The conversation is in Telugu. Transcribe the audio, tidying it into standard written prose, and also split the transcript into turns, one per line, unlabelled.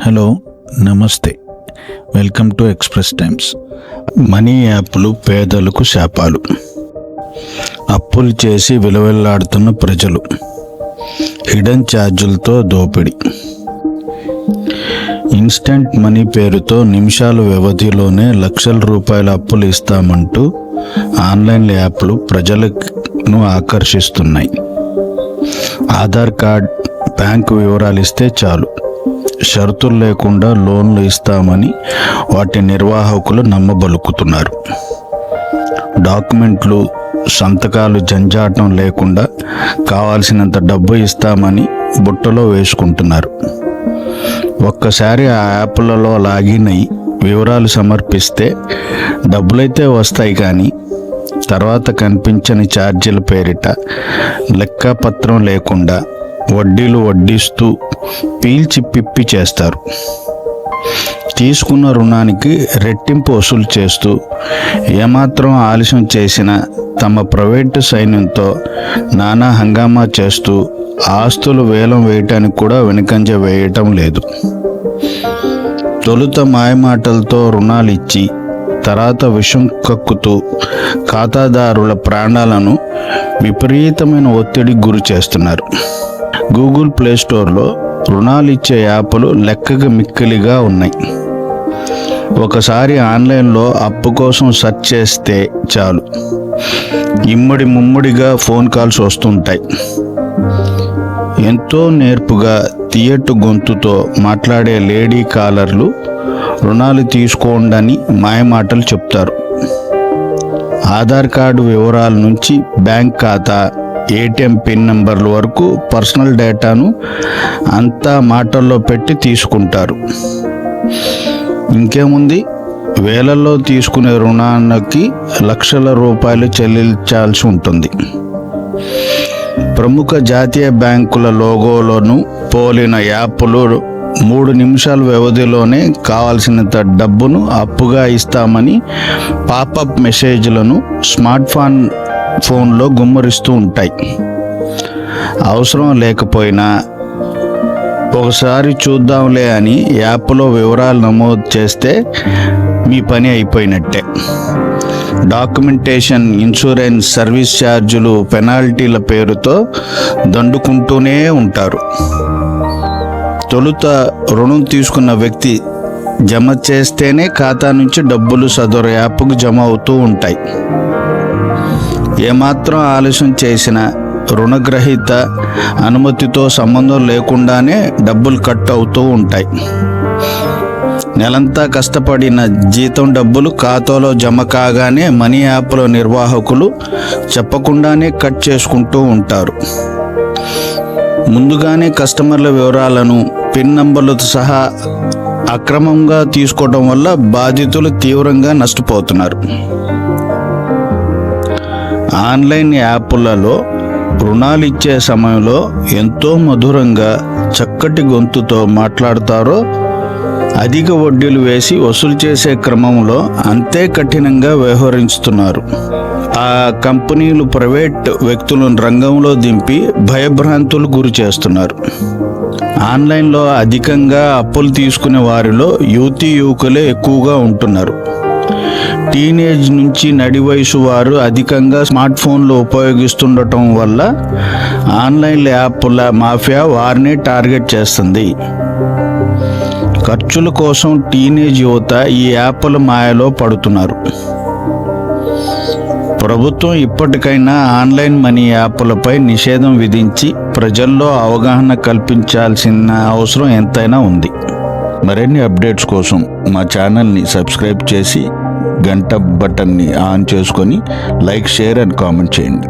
హలో, నమస్తే. Welcome to express times. Money యాప్లు పేదలకు శాపాలు. అప్పులు చేసి విలువెల్లాడుతున్న ప్రజలు, హిడెన్ ఛార్జీలతో దోపిడీ. ఇన్స్టెంట్ మనీ పేరుతో నిమిషాల వ్యవధిలోనే లక్షల రూపాయల అప్పులు ఇస్తామంటూ ఆన్లైన్ యాప్లు ప్రజలను ఆకర్షిస్తున్నాయి. ఆధార్ కార్డ్, బ్యాంకు వివరాలు ఇస్తే చాలు, షరతులు లేకుండా లోన్లు ఇస్తామని వాటి నిర్వాహకులు నమ్మబలుకుతున్నారు. డాక్యుమెంట్లు, సంతకాలు జంజాటం లేకుండా కావాల్సినంత డబ్బు ఇస్తామని బుట్టలో వేసుకుంటున్నారు. ఒక్కసారి ఆ యాప్లలో లాగిన్ అయి వివరాలు సమర్పిస్తే డబ్బులైతే వస్తాయి, కానీ తర్వాత కనిపించని ఛార్జీల పేరిట లెక్కపత్రం లేకుండా వడ్డీలు వడ్డిస్తూ పీల్చి పిప్పి చేస్తారు. తీసుకున్న రుణానికి రెట్టింపు వసూలు చేస్తూ ఏమాత్రం ఆలస్యం చేసినా తమ ప్రైవేటు సైన్యంతో నానా హంగామా చేస్తూ ఆస్తులు వేలం వేయటానికి కూడా వెనుకంజ వేయటం లేదు. తొలుత మాయమాటలతో రుణాలు ఇచ్చి తర్వాత విషం కక్కుతూ ఖాతాదారుల ప్రాణాలను విపరీతమైన ఒత్తిడికి గురి చేస్తున్నారు. గూగుల్ ప్లే స్టోర్లో రుణాలు ఇచ్చే యాప్లు లెక్కకు మిక్కిలిగా ఉన్నాయి. ఒకసారి ఆన్లైన్లో అప్పు కోసం సెర్చ్ చేస్తే చాలు, ఇమ్మడి ముమ్మడిగా ఫోన్ కాల్స్ వస్తుంటాయి. ఎంతో నేర్పుగా తీయట్టు గొంతుతో మాట్లాడే లేడీ కాలర్లు రుణాలు తీసుకోండని మాయమాటలు చెప్తారు. ఆధార్ కార్డు వివరాల నుంచి బ్యాంక్ ఖాతా, ఏటీఎం పిన్ నంబర్ల వరకు పర్సనల్ డేటాను అంతా మాటల్లో పెట్టి తీసుకుంటారు. ఇంకేముంది, వేలల్లో తీసుకునే రుణానికి లక్షల రూపాయలు చెల్లించాల్సి ఉంటుంది. ప్రముఖ జాతీయ బ్యాంకుల లోగోలను పోలిన యాప్లు 3 నిమిషాల వ్యవధిలోనే కావాల్సినంత డబ్బును అప్పుగా ఇస్తామని పాపప్ మెసేజ్లను స్మార్ట్ ఫోన్లో గుమ్మరిస్తూ ఉంటాయి. అవసరం లేకపోయినా ఒకసారి చూద్దాంలే అని యాప్లో వివరాలు నమోదు చేస్తే మీ పని అయిపోయినట్టే. డాక్యుమెంటేషన్, ఇన్సూరెన్స్, సర్వీస్ ఛార్జీలు, పెనాల్టీల పేరుతో దండుకుంటూనే ఉంటారు. తొలుత రుణం తీసుకున్న వ్యక్తి జమ చేస్తేనే ఖాతా నుంచి డబ్బులు సదరు యాప్కు జమ అవుతూ ఉంటాయి. ఏమాత్రం ఆలస్యం చేసినా రుణగ్రహీత అనుమతితో సంబంధం లేకుండానే డబ్బులు కట్ అవుతూ ఉంటాయి. నెలంతా కష్టపడిన జీతం డబ్బులు ఖాతాలో జమ కాగానే మనీ యాప్ల నిర్వాహకులు చెప్పకుండానే కట్ చేసుకుంటూ ఉంటారు. ముందుగానే కస్టమర్ల వివరాలను, పిన్ నంబర్లతో సహా అక్రమంగా తీసుకోవడం వల్ల బాధితులు తీవ్రంగా నష్టపోతున్నారు. ఆన్లైన్ యాప్లలో రుణాలు ఇచ్చే సమయంలో ఎంతో మధురంగా చక్కటి గొంతుతో మాట్లాడతారో అధిక వడ్డీలు వేసి వసూలు చేసే క్రమంలో అంతే కఠినంగా వ్యవహరిస్తున్నారు. ఆ కంపెనీలు ప్రైవేట్ వ్యక్తులను రంగంలో దింపి భయభ్రాంతులు గురి చేస్తున్నారు. ఆన్లైన్లో అధికంగా అప్పులు తీసుకునే వారిలో యువకులే ఎక్కువగా ఉంటున్నారు. టీనేజ్ నుంచి నడి వయసు వారు అధికంగా స్మార్ట్ ఫోన్లు ఉపయోగిస్తుండటం వల్ల ఆన్లైన్ యాప్ల మాఫియా వారిని టార్గెట్ చేస్తుంది. ఖర్చుల కోసం టీనేజ్ యువత ఈ యాప్ల మాయలో పడుతున్నారు. ప్రభుత్వం ఇప్పటికైనా ఆన్లైన్ మనీ యాప్లపై నిషేధం విధించి ప్రజల్లో అవగాహన కల్పించాల్సిన అవసరం ఎంతైనా ఉంది. మరిన్ని అప్డేట్స్ కోసం మా ఛానల్ని సబ్స్క్రైబ్ చేసి గంట బటన్ని ఆన్ చేసుకొని లైక్, షేర్ అండ్ కామెంట్ చేయండి.